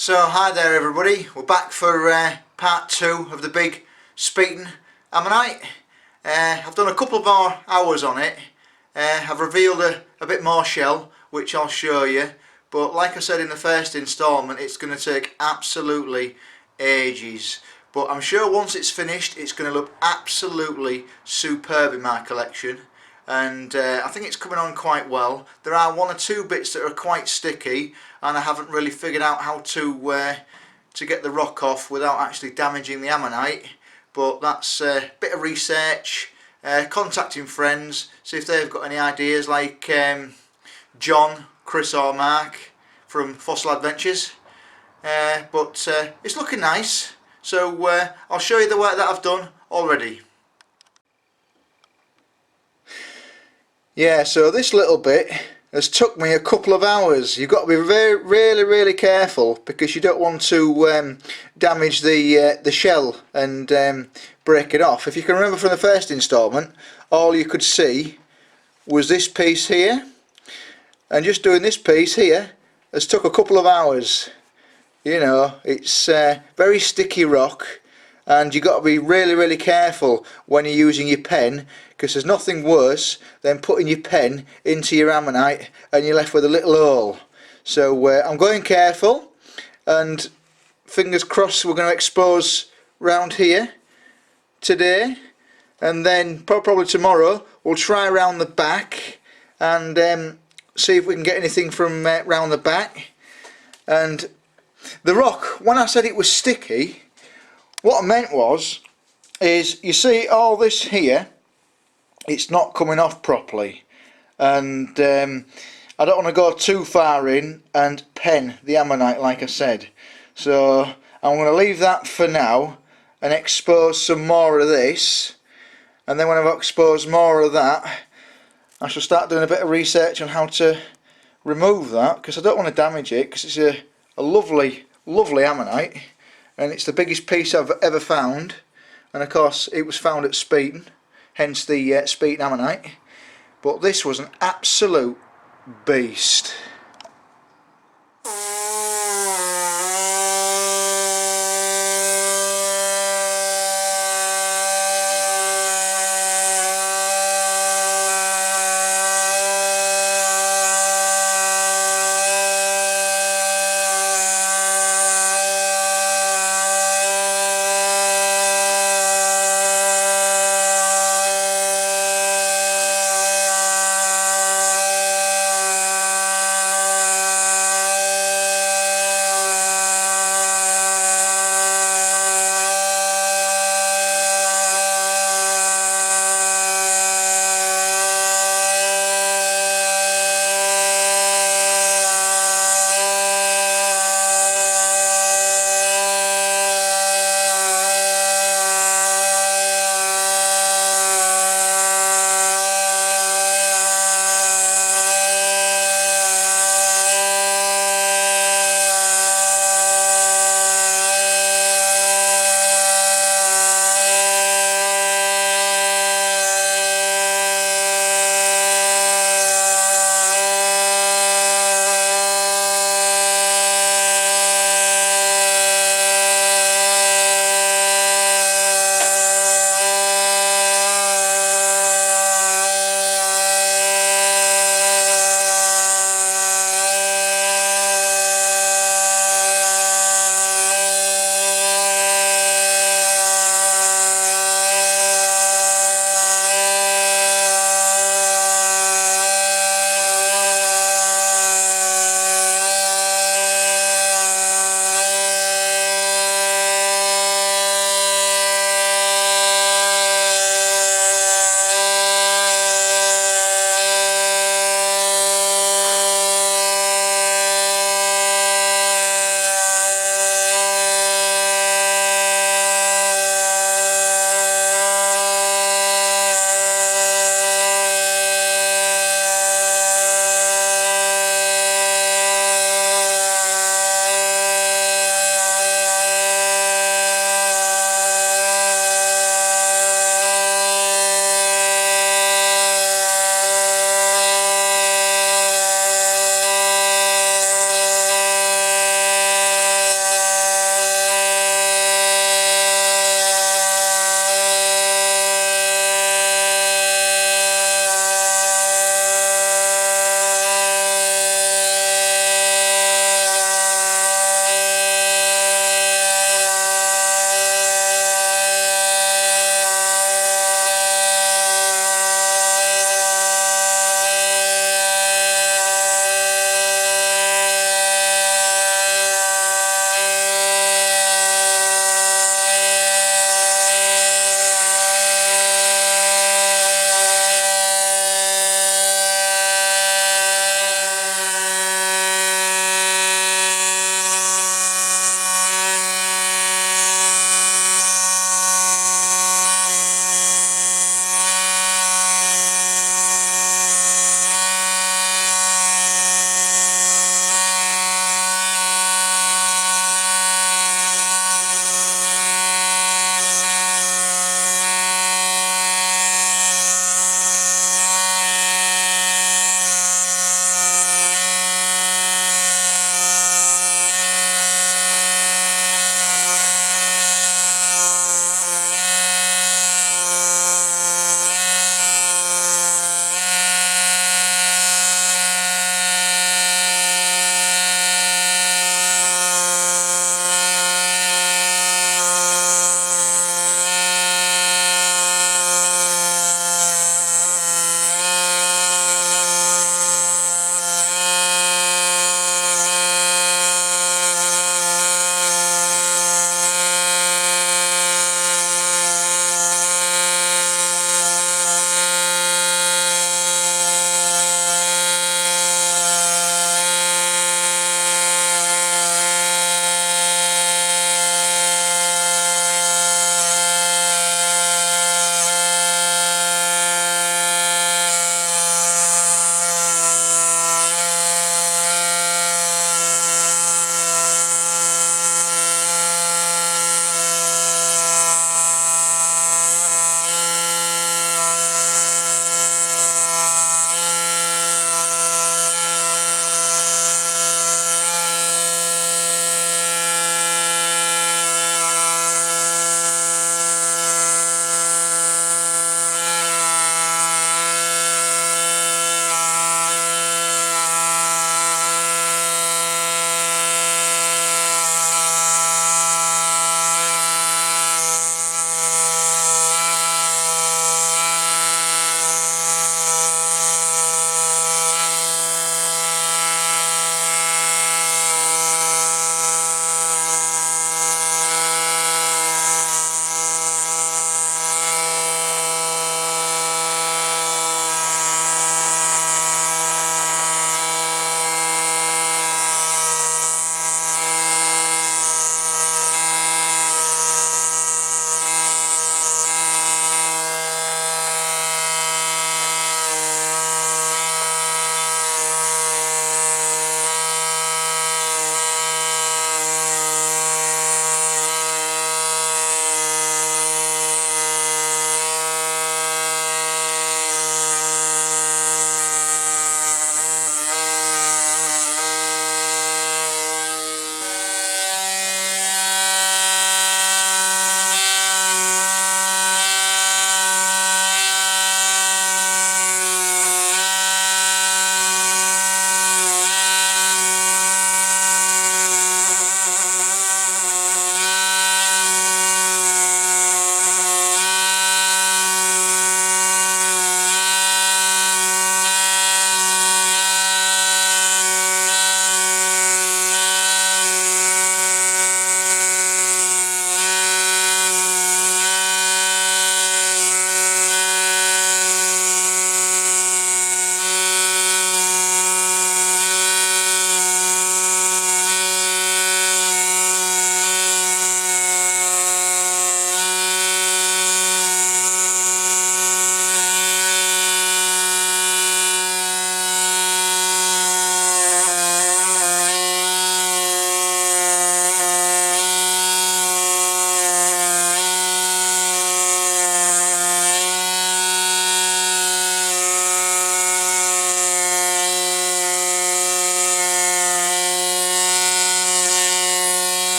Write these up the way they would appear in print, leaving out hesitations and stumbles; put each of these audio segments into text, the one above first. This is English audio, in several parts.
So hi there everybody, we're back for part 2 of the big Speeton Ammonite. I've done a couple more hours on it. I've revealed a bit more shell which I'll show you, but like I said in the first instalment, it's going to take absolutely ages, but I'm sure once it's finished it's going to look absolutely superb in my collection. And I think it's coming on quite well. There are one or two bits that are quite sticky, and I haven't really figured out how to get the rock off without actually damaging the ammonite. But that's a bit of research, contacting friends, see if they've got any ideas, like John, Chris or Mark from Fossil Adventures. But it's looking nice, so I'll show you the work that I've done already. Yeah, so this little bit has took me a couple of hours. You've got to be really careful, because you don't want to damage the shell and break it off. If you can remember from the first instalment, all you could see was this piece here, and just doing this piece here has took a couple of hours. You know, it's very sticky rock, and you've got to be really careful when you're using your pen, because there's nothing worse than putting your pen into your ammonite and you're left with a little hole. So I'm going careful, and fingers crossed we're going to expose round here today, and then probably tomorrow we'll try round the back and see if we can get anything from round the back. And the rock, when I said it was sticky, what I meant is you see all this here, it's not coming off properly, and I don't want to go too far in and pen the ammonite like I said, so I'm going to leave that for now and expose some more of this, and then when I've exposed more of that I shall start doing a bit of research on how to remove that, because I don't want to damage it, because it's a lovely ammonite, and it's the biggest piece I've ever found, and of course it was found at Speeton, hence the Speeton Ammonite. But this was an absolute beast.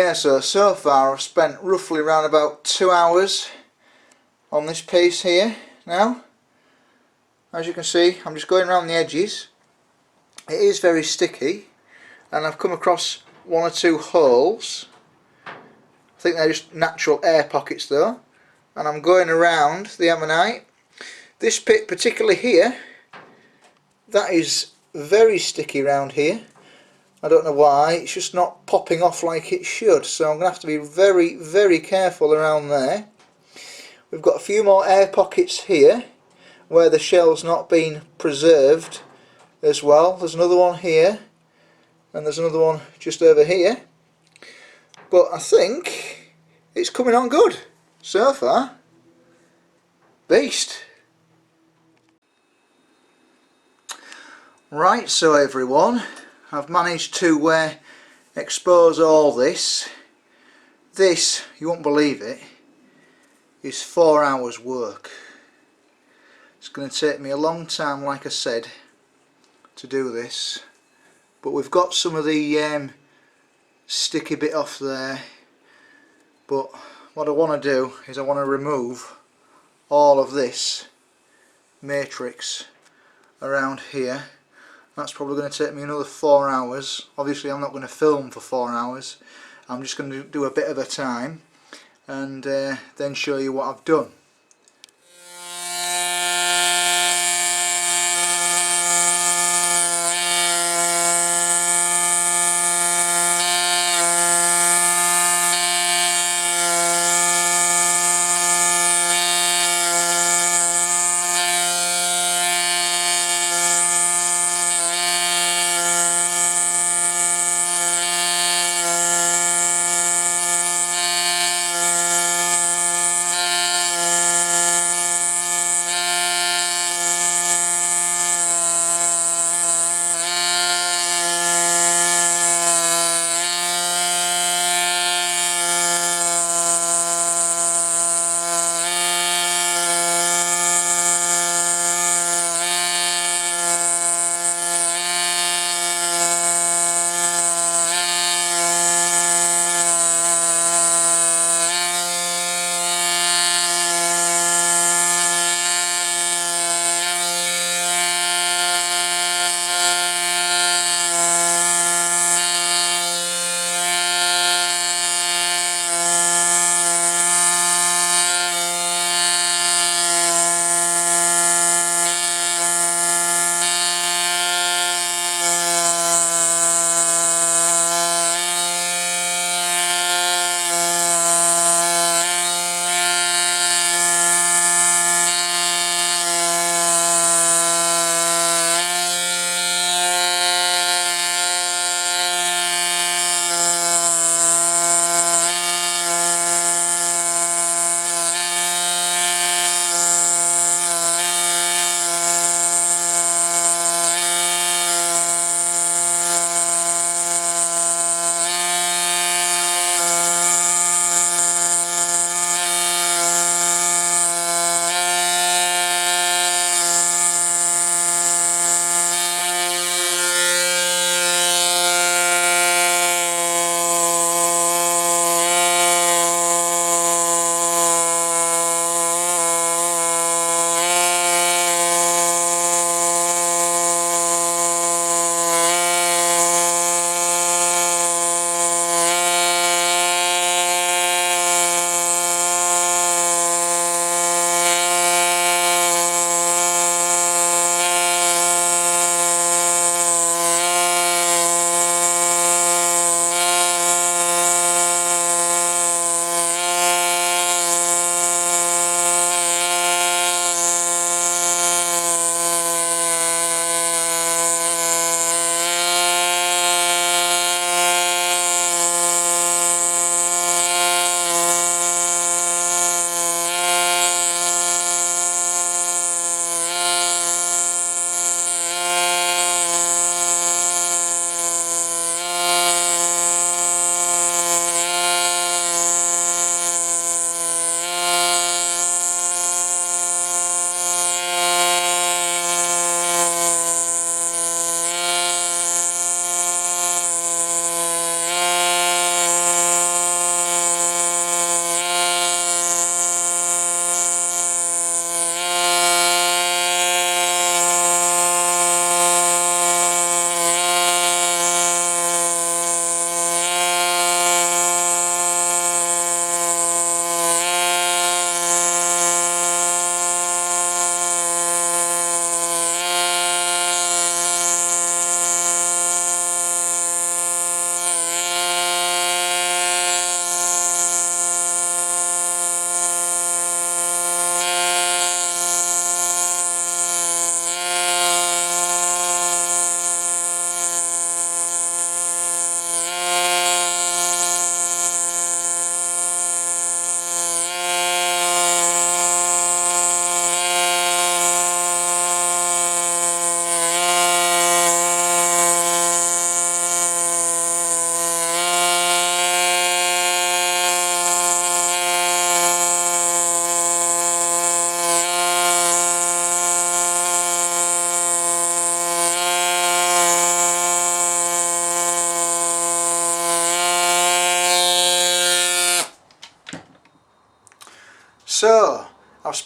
Yeah, so far I've spent roughly around about 2 hours on this piece here now. As you can see, I'm just going around the edges. It is very sticky, and I've come across one or two holes. I think they're just natural air pockets though, and I'm going around the ammonite. This bit particularly here, that is very sticky around here. I don't know why, it's just not popping off like it should, so I'm going to have to be very careful around there. We've got a few more air pockets here where the shell's not been preserved as well. There's another one here, and there's another one just over here, but I think it's coming on good so far. Beast. Right, so everyone, I've managed to expose all this. This, you won't believe it, is 4 hours work. It's going to take me a long time, like I said, to do this, but we've got some of the sticky bit off there. But what I want to do is I want to remove all of this matrix around here. That's probably going to take me another 4 hours. Obviously I'm not going to film for 4 hours. I'm just going to do a bit at a time and then show you what I've done.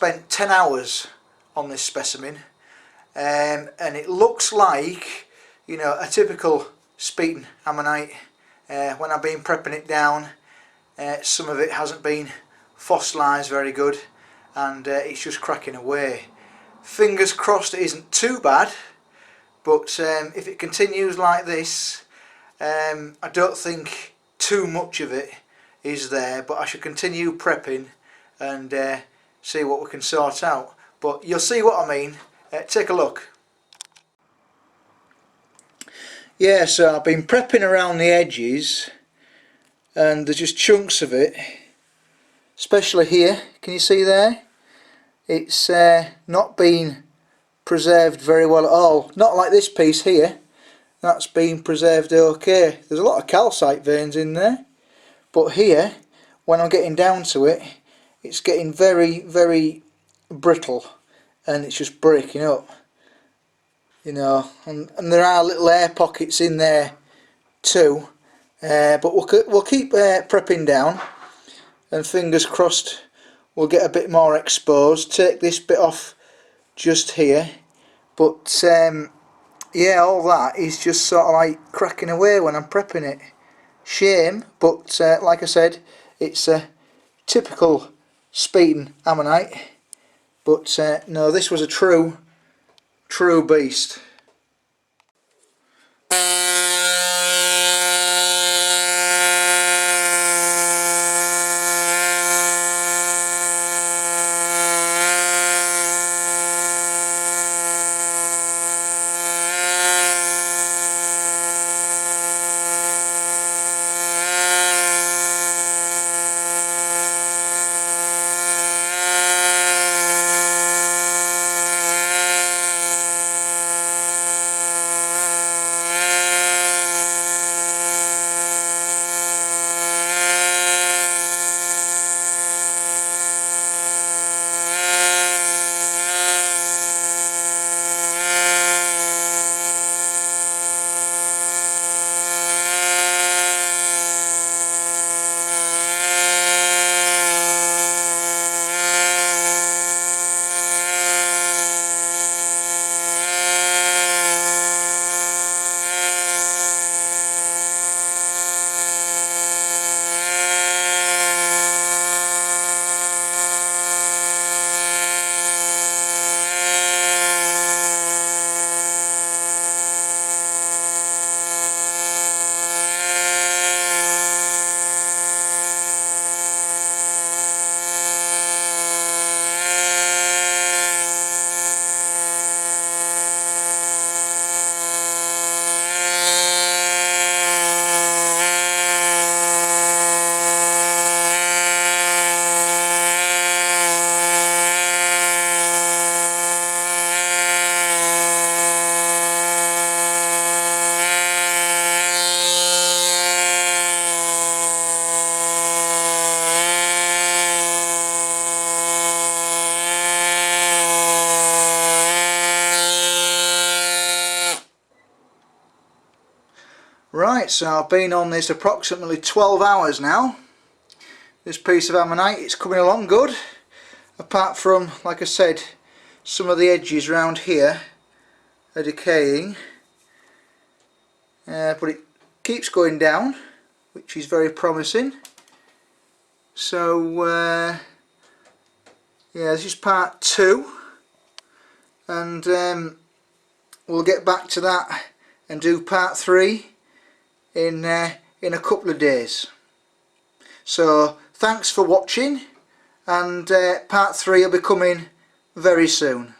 spent 10 hours on this specimen, and it looks like, you know, a typical Speeton Ammonite. When I've been prepping it down, some of it hasn't been fossilised very good, and it's just cracking away. Fingers crossed it isn't too bad, but if it continues like this, I don't think too much of it is there, but I should continue prepping and see what we can sort out. But you'll see what I mean. Take a look. Yeah, so I've been prepping around the edges, and there's just chunks of it, especially here. Can you see there? It's not been preserved very well at all. Not like this piece here. That's been preserved okay. There's a lot of calcite veins in there, but here, when I'm getting down to it, it's getting very, very brittle, and it's just breaking up, you know. And there are little air pockets in there too, but we'll keep prepping down, and fingers crossed we'll get a bit more exposed. Take this bit off just here, but yeah, all that is just sort of like cracking away when I'm prepping it. Shame, but like I said, it's a typical Speeton Ammonite, but no, this was a true beast. Right, so I've been on this approximately 12 hours now. This piece of ammonite, it's coming along good, apart from, like I said, some of the edges around here are decaying, but it keeps going down, which is very promising. So yeah, this is part 2, and we'll get back to that and do part 3 in a couple of days. So thanks for watching, and part 3 will be coming very soon.